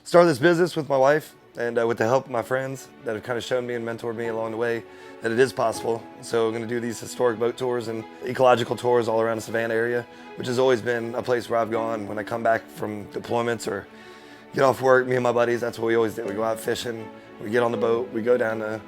started this business with my wife and with the help of my friends that have kind of shown me and mentored me along the way that it is possible. So I'm going to do these historic boat tours and ecological tours all around the Savannah area, which has always been a place where I've gone when I come back from deployments or get off work. Me and my buddies, that's what we always do. We go out fishing, we get on the boat, we go down to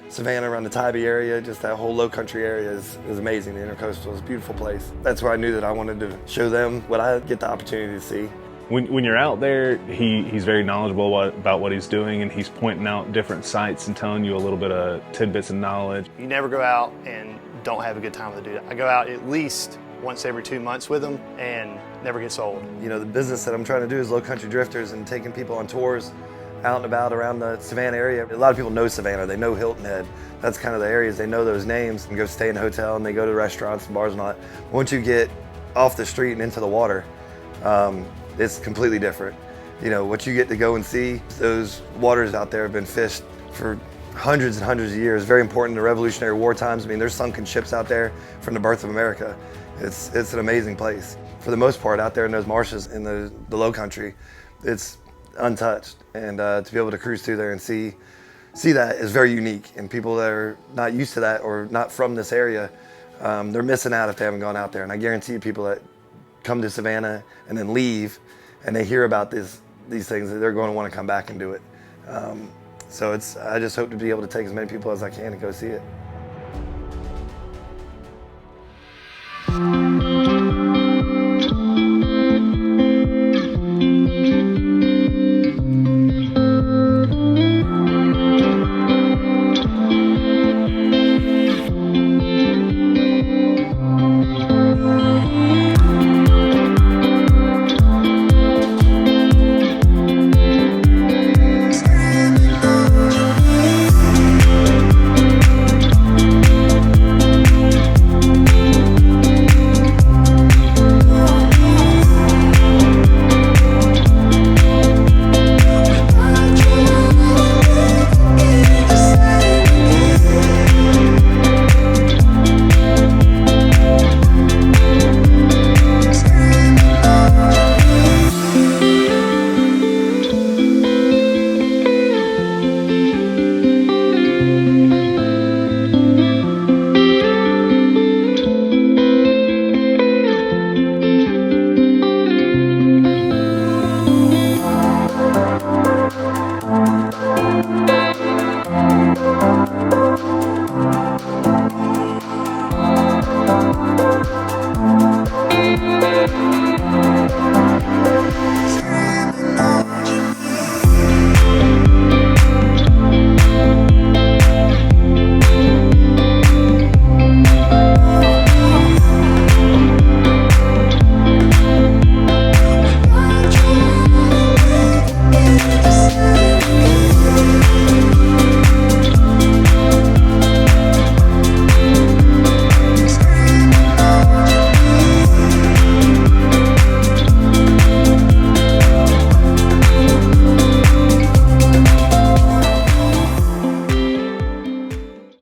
Savannah around the Tybee area. Just that whole low country area is amazing. The Intercoastal is a beautiful place. That's where I knew that I wanted to show them what I get the opportunity to see. When you're out there, he's very knowledgeable about what he's doing, and he's pointing out different sites and telling you a little bit of tidbits of knowledge. You never go out and don't have a good time with a dude. I go out at least once every 2 months with him and never gets old. You know, the business that I'm trying to do is low country drifters and taking people on tours out and about around the Savannah area. A lot of people know Savannah, they know Hilton Head. That's kind of the areas, they know those names and go stay in a hotel and they go to restaurants and bars and all that. Once you get off the street and into the water, it's completely different. You know, what you get to go and see, those waters out there have been fished for hundreds and hundreds of years. Very important in the Revolutionary War times. I mean, there's sunken ships out there from the birth of America. It's an amazing place. For the most part, out there in those marshes in the low country, it's untouched. And to be able to cruise through there and see that is very unique. And people that are not used to that or not from this area, they're missing out if they haven't gone out there. And I guarantee you people that come to Savannah and then leave and they hear about these things, that they're going to want to come back and do it. So I just hope to be able to take as many people as I can to go see it.